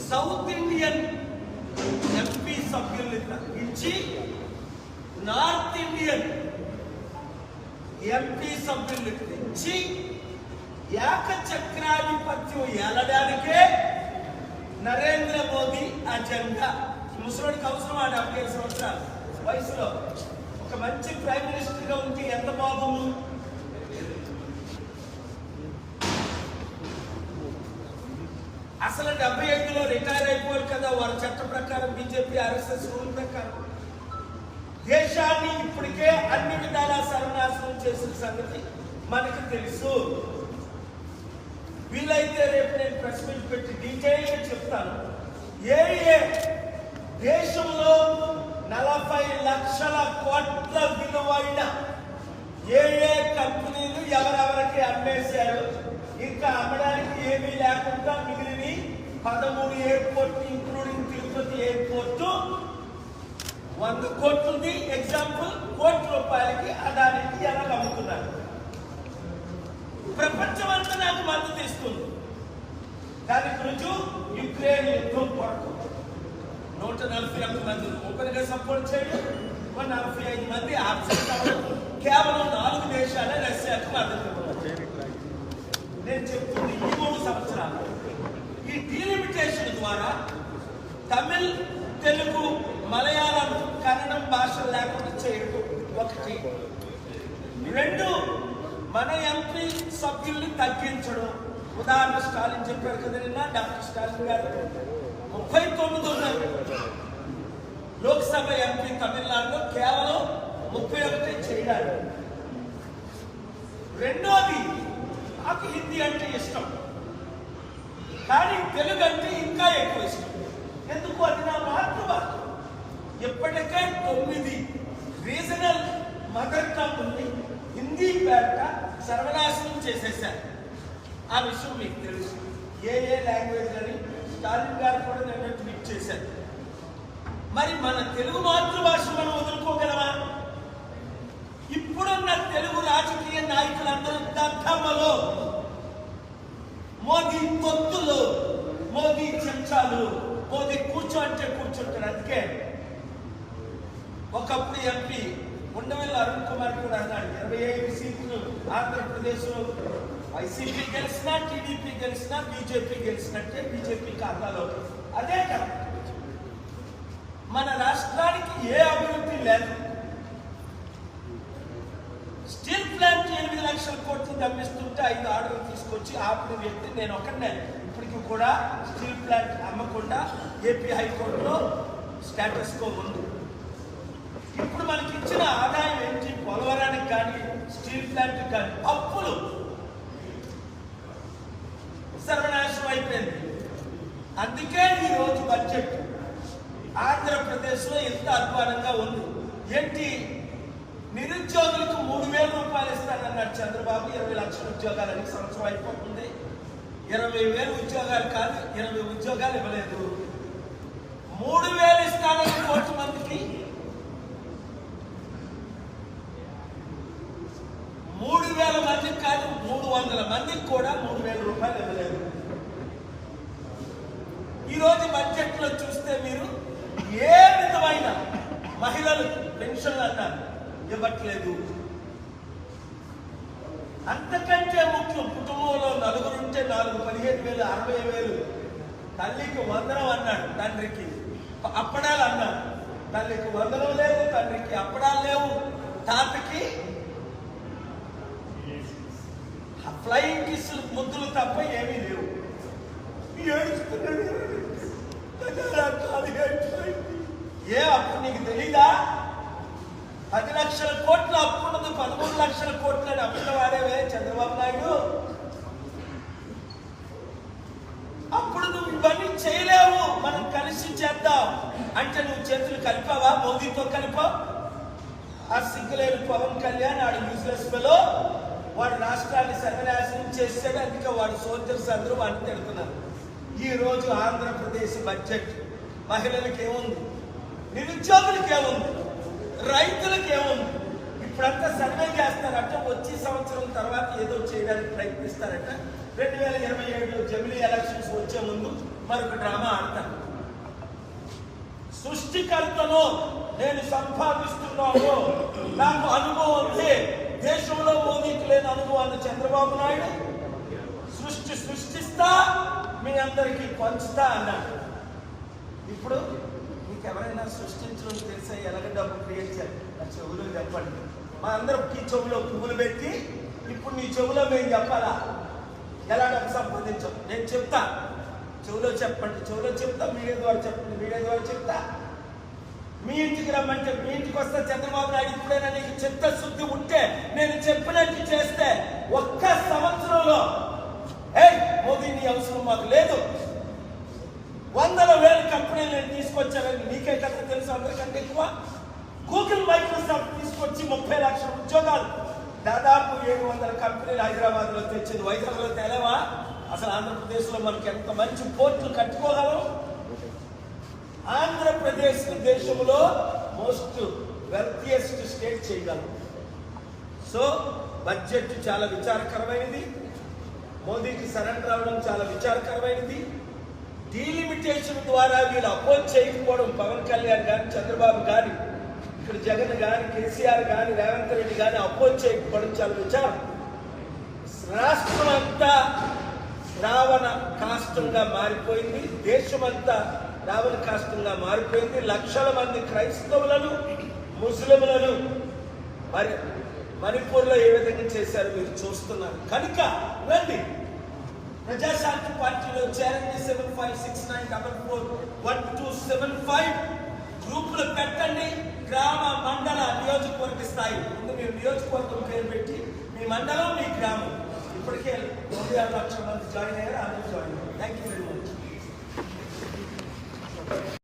South Indian MP సభ్యుల్ని తగ్గించి north Indian MP సభ్యుల్ని తెచ్చి ఏకచక్రాధిపత్యం ఏలడానికే నరేంద్ర మోదీ అజెండా. ముసలోడికి అవసరం ఆ 75 సంవత్సరాల వయసులో ఒక మంచి ప్రైమ్ మినిస్టర్ గా ఉంటే ఎంత బాగుంది. అసలు 75లో రిటైర్ అయిపోవాలి కదా వారి చట్ట ప్రకారం, బీజేపీ ఆర్ఎస్ఎస్ రూల్ ప్రకారం. దేశాన్ని ఇప్పటికే అన్ని విధాలా సర్వనాశనం చేసిన సంగతి మనకు తెలుసు. వీలైతే రేపు నేను ప్రెస్ మీట్ పెట్టి డీటెయిల్ గా చెప్తాను. ఏ దేశంలో 40 లక్షల కోట్ల విలువైన ఏ కంపెనీలు ఎవరెవరికి అమ్మేశారు, ఇంకా అమ్మడానికి ఏమీ లేకుండా మిగిలిన 13 ఎయిర్పోర్ట్ ఇంక్లూడింగ్ తిరుపతి ఎయిర్పోర్టు 100 కోట్లది ఎగ్జాంపుల్, ₹1,00,00,000కి అదానికి ఎలా అమ్ముతున్నారు. ప్రపంచం అంతా నాకు మద్దతు ఇస్తుంది. దానికి రుజువు యుక్రెయిన్ యుద్ధం కొరకు 141 మంది ఓపెన్ గా సపోర్ట్ చేయడం, 145 మంది ఆబ్సెంట్ అవ్వడం, కేవలం 4 దేశాలే రష్యాకు మద్దతు ఇవ్వడం. నేను చెప్తుంది ఈ 3 సంవత్సరాలు ఈ డీలిమిటేషన్ ద్వారా తమిళ్, తెలుగు, మలయాళం, కన్నడం భాషలు లేకుండా చేయడం ఒకటి. 2 మన ఎంపీ సభ్యుల్ని తగ్గించడం. ఉదాహరణ స్టాలిన్ చెప్పారు కదా నిన్న, డాక్టర్ స్టాలిన్ గారు 39 ఉన్నారు లోక్సభ ఎంపీ తమిళనాడులో, కేవలం 31 చేయడానికి. రెండోది, నాకు హిందీ అంటే ఇష్టం కానీ తెలుగు అంటే ఇంకా ఎక్కువ ఇష్టం. ఎందుకు? అది నా మాతృభాష. ఎప్పటికే 9 రీజనల్ మదర్ టంగ్ ఉంది, హిందీ పేట సర్వనాశనం చేసేసారు. ఆ విషయం మీకు తెలుసు. ఏ లాంగ్వేజ్ అని స్టాలిన్ గారు కూడా నిన్న ట్వీట్ చేశారు. మరి మన తెలుగు మాతృభాష మనం వదులుకోగలమా? ఇప్పుడున్న తెలుగు రాజకీయ నాయకులందరూ దద్దమ్మలో, మోదీ తొత్తులు, మోదీ చెంచాలు, మోదీ కూర్చో అంటే కూర్చుంటారు. అందుకే ఒకప్పుడు ఎంపీ ఉండవల్లి అరుణ్ కుమార్ కూడా అన్నాడు, 25 సీట్లు ఆంధ్రప్రదేశ్లో వైసీపీ గెలిచినా, టీడీపీ గెలిచినా, బీజేపీ గెలిచినట్టే బీజేపీ ఖాతాలో. అదే కదా మన రాష్ట్రానికి ఏ అభివృద్ధి లేదు. స్టీల్ ప్లాంట్ 8 లక్షల కోట్లు తప్పిస్తుంటే 5 ఆర్డర్లు తీసుకొచ్చి ఆపిన వ్యక్తి నేను ఒకనే. ఇప్పటికి కూడా స్టీల్ ప్లాంట్ అమ్మకుండా ఏపీ హైకోర్టులో స్టేటస్ కో ఉంది. ఇప్పుడు మనకి ఇచ్చిన ఆదాయం ఏంటి? పోలవరానికి కానీ స్టీల్ ప్లాంట్ కానీ అప్పులు సర్వనాశనం అయిపోయింది. అందుకే ఈరోజు బడ్జెట్ ఆంధ్రప్రదేశ్లో ఎంత అధ్వానంగా ఉంది. ఏంటి? నిరుద్యోగులకు 3,000 రూపాయలు ఇస్తానన్నాడు చంద్రబాబు. 20 లక్షల ఉద్యోగాలని సంవత్సరం అయిపోతుంది. 20,000 ఉద్యోగాలు కాదు, 20 ఉద్యోగాలు ఇవ్వలేదు. 3,000 ఇస్తానని 1 కోటి మందికి 3,000 మందికి కాదు, 300 మందికి కూడా 3,000 రూపాయలు ఇవ్వలేదు. ఈరోజు బడ్జెట్ లో చూస్తే మీరు ఏ విధమైన మహిళలు పెన్షన్లు అన్నారు ఇవ్వట్లేదు. అంతకంటే ముఖ్యం, కుటుంబంలో 4 ఉంటే 4, 15,000, 60,000. తల్లికి 100 అన్నాడు, తండ్రికి అప్పడాలు అన్నాడు. తల్లికి 100 లేదు, తండ్రికి అప్పడాలు లేవు, తాతకి ఫ్లయింగ్ కిస్ ముద్దులు తప్ప ఏమీ లేవు. ఏ అప్పు నీకు తెలీదా? 10 లక్షల కోట్ల అప్పు ఉన్నది, 13 లక్షల కోట్లు అని అప్పుల వాడేవే చంద్రబాబు నాయుడు. అప్పుడు నువ్వు ఇవన్నీ చేయలేవు. మనం కలిసి చేద్దాం అంటే నువ్వు చేతులు కలిపావా? మోదీతో కలిపావు. ఆ సిగ్గులేని పవన్ కళ్యాణ్ ఆడు యూజ్లెస్ ఫెలో, వాడు రాష్ట్రాన్ని సర్వనాశనం చేసాడు. అందుకే వాడు సోల్జర్స్ అందరూ వాడిని తిడుతున్నారు. ఈ రోజు ఆంధ్రప్రదేశ్ బడ్జెట్ మహిళలకు ఏముంది, నిరుద్యోగులకు ఏముంది, రైతులకు ఏముంది? ఇప్పుడంతా సర్వే చేస్తారట, వచ్చే సంవత్సరం తర్వాత ఏదో చేయడానికి ప్రయత్నిస్తారట. 2027 జమిలీ ఎలక్షన్స్ వచ్చే ముందు మరొక డ్రామా ఆడతారు. సృష్టికర్తను నేను సంపాదిస్తున్నాను, నాకు అనుభవం ఉంది, దేశంలో మోదీకి లేని అనుభవాన్ని చంద్రబాబు నాయుడు సృష్టిస్తా మీ అందరికీ పంచుతా అన్నాడు. ఇప్పుడు మీకు ఎవరైనా సృష్టించడం తెలిసే ఎలాగ డబ్బు క్రియేట్ చేయాలి? నా చెవులో చెప్పండి. మా అందరికి చెవులో పువ్వులు పెట్టి ఇప్పుడు నీ చెవులో మేము చెప్పాలా ఎలా డబ్బు సంపాదించాం? నేను చెప్తా, చెవులో చెప్పండి, చెవులో చెప్తా, మీడియా ద్వారా చెప్పండి, మీడియా ద్వారా చెప్తా. మీ ఇంటికి రమ్మంటే మీ ఇంటికి వస్తే చంద్రబాబు నాయుడు ఇప్పుడైనా నీకు చిత్తశుద్ధి ఉంటే నేను చెప్పినట్టు చేస్తే ఒక్క సంవత్సరంలో మోదీ నీ అవసరం మాకు లేదు, 100,000 కంపెనీలు నేను తీసుకొచ్చానని నీకే కదా తెలుసు, అందరికంటే ఎక్కువ. గూగుల్, మైక్రోసాఫ్ట్ తీసుకొచ్చి 30 లక్షల ఉద్యోగాలు, దాదాపు 700 కంపెనీలు హైదరాబాద్ లో తెచ్చింది. వైజాగ్ లో తెలవా? అసలు ఆంధ్రప్రదేశ్ లో మనకి ఎంత మంచి పోర్టులు కట్టుకోగలం. ఆంధ్రప్రదేశ్ దేశంలో మోస్ట్ వెల్తియెస్ట్ స్టేట్ చేయగలం. సో బడ్జెట్ చాలా విచారకరమైనది. మోదీకి సరెండర్ అవడం చాలా విచారకరమైనది. డీలిమిటేషన్ ద్వారా వీళ్ళు అపోజ్ చేయకపోవడం, పవన్ కళ్యాణ్ కానీ చంద్రబాబు కానీ ఇక్కడ జగన్ కానీ కేసీఆర్ కానీ రేవంత్ రెడ్డి కానీ అపోజ్ చేయకపోవడం చాలా విచారం. రాష్ట్రం అంతా రావణ కాష్టంగా మారిపోయింది, దేశమంతా రావణ కాష్టంగా మారిపోయింది. లక్షల మంది క్రైస్తవులను, ముస్లింలను మణిపూర్లో ఏ విధంగా చేశారు మీరు చూస్తున్నారు. కనుక రండి, ప్రజాశాంతి పార్టీలో చేరండి. 7569441275 గ్రూపులు పెట్టండి. గ్రామ, మండల, నియోజకవర్గ స్థాయి ముందు మీరు నియోజకవర్గం పేరు పెట్టి మీ మండలం, మీ గ్రామం. ఇప్పటికే 96 లక్షల మంది జాయిన్ అయ్యారు. అందరూ జాయిన్ అయ్యారు. Thank you very much.